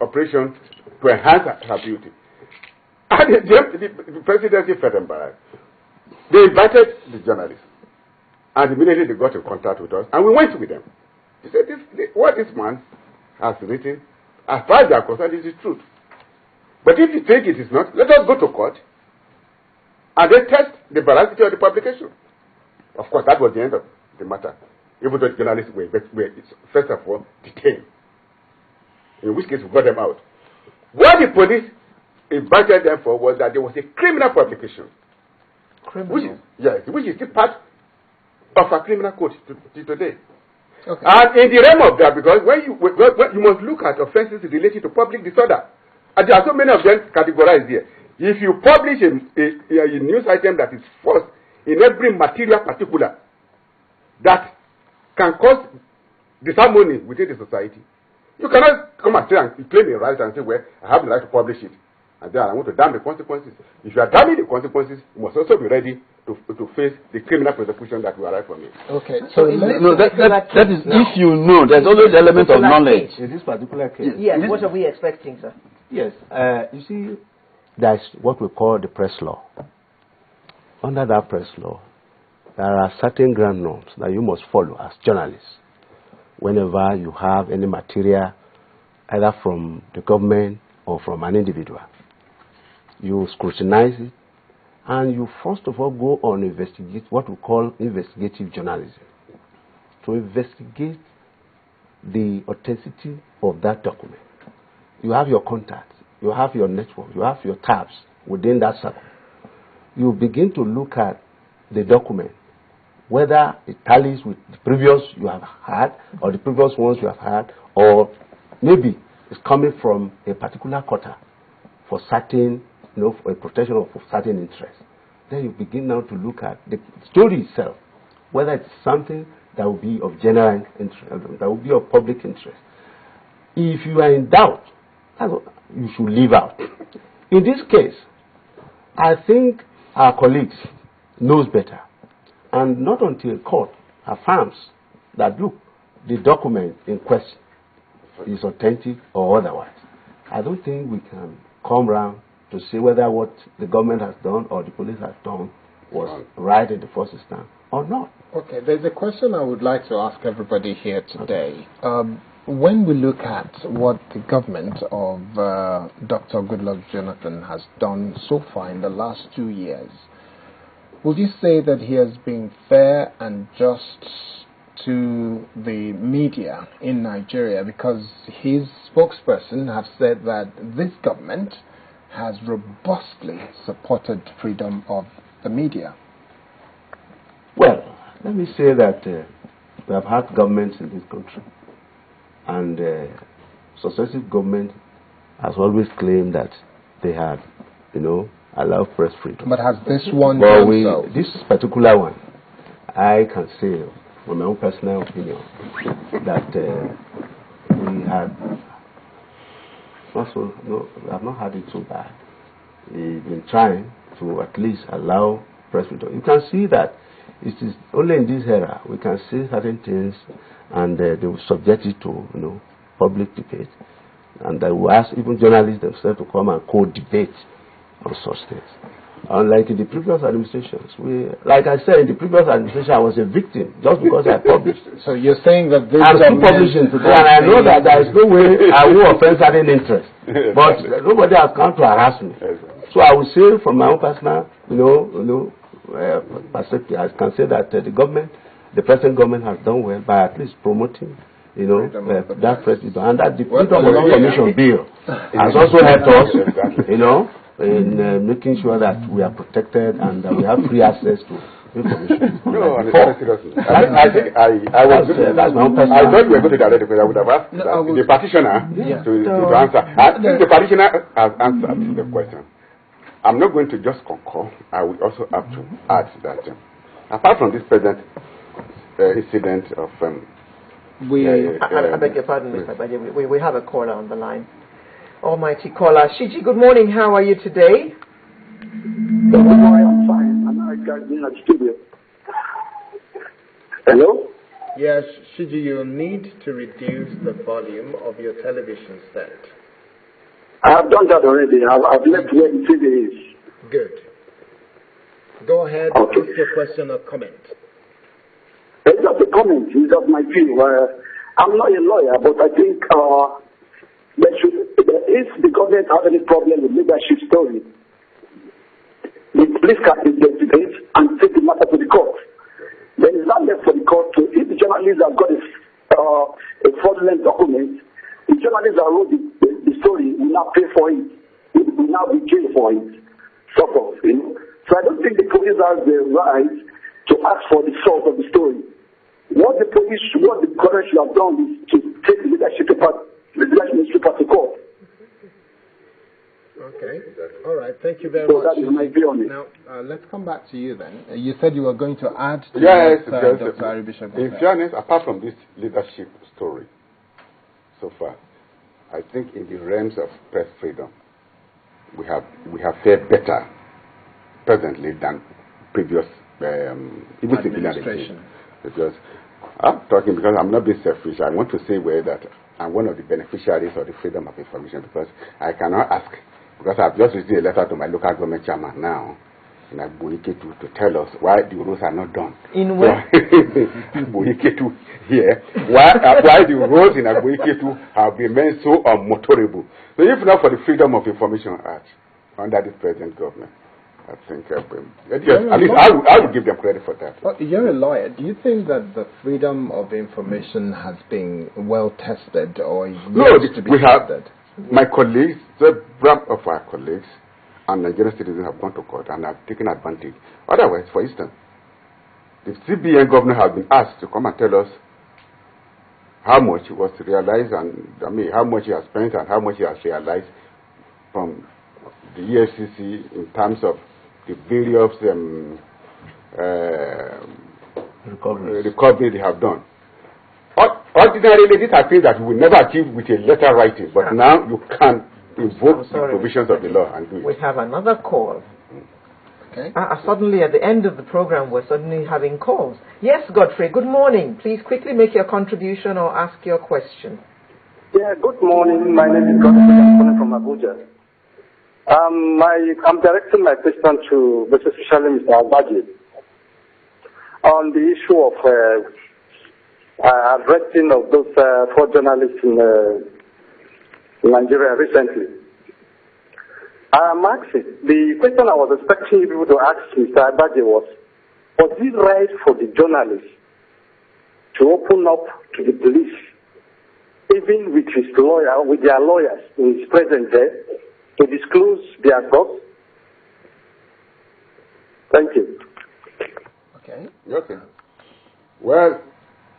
operation to enhance her beauty. And the presidency fed them by. They invited the journalists. And immediately they got in contact with us. And we went with them. They said, what this man has written, as far as they are concerned, is the truth. But if you think it is not, let us go to court and then test the veracity of the publication. Of course, that was the end of the matter. Even though the journalists were first of all detained, in which case we got them out. What the police invited them for was that there was a criminal publication, which is the part of a criminal code to today. Okay. And in the realm of that, because when you must look at offenses related to public disorder, and there are so many of them categorized here. If you publish a news item that is false in every material particular that can cause disharmony within the society, you cannot come and say and claim a right and say, well, I have the right to publish it, and then I want to damn the consequences. If you are damning the consequences, you must also be ready to face the criminal prosecution that will arrive from it. Okay, so that is no. If you know, there's always the element of knowledge. In this particular case. Yes, what are we expecting, sir? Yes, you see, there's what we call the press law. Under that press law, there are certain ground norms that you must follow as journalists whenever you have any material, either from the government or from an individual. You scrutinize it, and you first of all go on investigate what we call investigative journalism, to investigate the authenticity of that document. You have your contacts, you have your network, you have your tabs within that circle. You begin to look at the document, whether it tallies with the previous you have had, or the previous ones you have had, or maybe it's coming from a particular quarter for certain, for a protection of certain interests. Then you begin now to look at the story itself, whether it's something that will be of general interest, that will be of public interest. If you are in doubt, you should leave out. In this case, I think our colleagues knows better, and not until court affirms that, look, the document in question is authentic or otherwise, I don't think we can come round to say whether what the government has done or the police has done was right in the first instance or not. Okay, there's a question I would like to ask everybody here today. When we look at what the government of Dr. Goodluck Jonathan has done so far in the last 2 years, would you say that he has been fair and just to the media in Nigeria? Because his spokesperson have said that this government has robustly supported freedom of the media. Well, let me say that we have had governments in this country, and successive government has always claimed that they have, allowed press freedom. But has this one this particular one, I can say, from my own personal opinion, that we have not had it so bad. We've been trying to at least allow press freedom. You can see that it is only in this era we can say certain things, and they will subject it to public debate, and they will ask even journalists themselves to come and co-debate on such things. Unlike in the previous administrations, like I said, in the previous administration, I was a victim just because I published. So you're saying that this I'm still publishing today, and I know that there is no way I will offend certain interest, but nobody has come to harass me. So I will say, from my own personal, perspective, I can say that the present government has done well by at least promoting, that press freedom, and that the Freedom of Information Bill has also helped us, in making sure that we are protected and that we have free access to information. No, seriously. I think I was. That's my own personal. I thought you were going to direct because I would have asked the petitioner to answer. I think the petitioner has answered the question. I'm not going to just concur. I will also have to add that apart from this present incident of I beg your pardon, Mr. Baje. We have a caller on the line. Almighty caller. Shiji, good morning. How are you today? Good morning. I'm fine. I'm not in the studio. Hello? Yes, Shiji, you'll need to reduce the volume of your television set. I have done that already. I've left where the CD is. Good. Go ahead. Okay. Ask your question or comment. It's just a comment. It's just my view. I'm not a lawyer, but I think if the government has any problem with leadership story, the police can investigate and take the matter to the court. Then it's not left for the court to, if the journalist has got a fraudulent document, the journalist that wrote the story will not pay for it. It will not be jailed for it. Sort of, you know. So I don't think the police has the right to ask for the source of the story. What the government should have done is to take the leadership paper to court. Okay. All right. Thank you very So much. that is my view on it. Now, let's come back to you then. You said you were going to add to Yes, what Dr. Aribishop in said. fairness, apart from this leadership story so far, I think in the realms of press freedom, we have fared better presently than previous even administration. Because I'm talking because I'm not being selfish. I want to say that I'm one of the beneficiaries of the freedom of information because I cannot ask, because I've just received a letter to my local government chairman now in Agboiketu to tell us why the roads are not done. In where? Agboiketu here. Why the roads in Agboiketu have been made so unmotorable. So if not for the Freedom of Information Act under the present government, I think at least I would give them credit for that. Well, you're a lawyer. Do you think that the freedom of information has been well tested or is yet to be tested? My colleagues, several of our colleagues and Nigerian citizens have gone to court and have taken advantage. Otherwise, for instance, the CBN governor has been asked to come and tell us how much was realized and how much he has spent and how much he has realized from the EFCC in terms of the various recovery they have done. Ordinarily, these are things that we will never achieve with a letter writing, but now you can invoke the provisions of the law and do it. We have another call. Okay. Suddenly, at the end of the program, we're suddenly having calls. Yes, Godfrey, good morning. Please quickly make your contribution or ask your question. Yeah, good morning. My name is Godfrey. I'm calling from Abuja. I'm directing my question to especially Mr. Abaji on the issue of arresting of those 4 journalists in Nigeria recently. I'm asking, the question I was expecting you to ask Mr. Abaji was it right for the journalists to open up to the police, even with their lawyers in his presence there, to disclose their thoughts? Thank you. Okay. Okay. Well,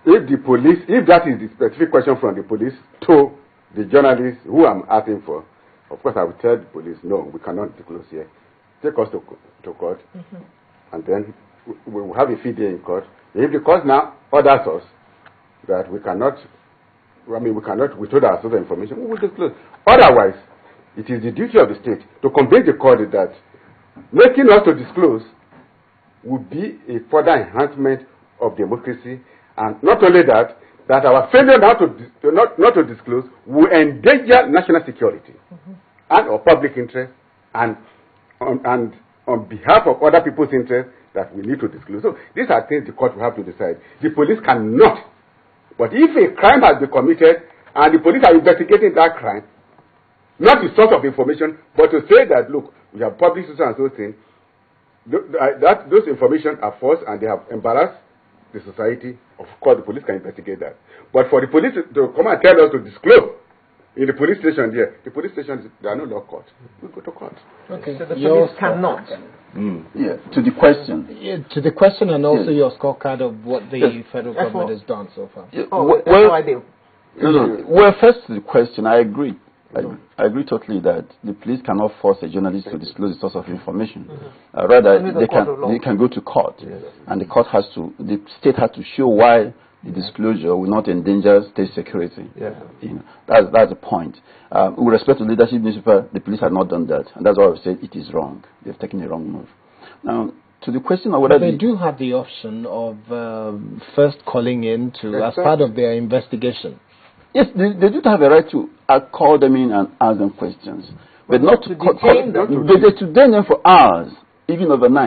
if that is the specific question from the police to the journalists who I'm asking for, of course I will tell the police, no, we cannot disclose here. Take us to court, and then we will have a fee day in court. If the court now orders us that we cannot withhold our source of information, we will disclose. Otherwise, it is the duty of the state to convince the court that making us to disclose would be a further enhancement of democracy, and not only that our failure now not to disclose will endanger national security and or public interest, and on behalf of other people's interests that we need to disclose. So these are things the court will have to decide. The police cannot. But if a crime has been committed and the police are investigating that crime, not the source of information, but to say that, look, we have published so and so thing, those information are false and they have embarrassed the society, of course the police can investigate that. But for the police to come and tell us to disclose in the police station there, the police stations, there are no law courts. We go to court. Okay. So the police cannot. Yeah, to the question. Yeah, to the question and also your scorecard of what the federal government has done so far. Yeah, That's what I do. Well, first to the question, I agree. I agree totally that the police cannot force a journalist to disclose the source of information. Rather, they can go to court, and the state has to show why the disclosure will not endanger state security. That's the point. With respect to leadership newspaper, the police have not done that, and that's why I said it is wrong. They've taken a wrong move. Now, to the question of whether they do have the option of first calling in to as part of their investigation. Yes, they do have a right to I call them in and ask them questions. But not to detain them. They detain them for hours, even overnight.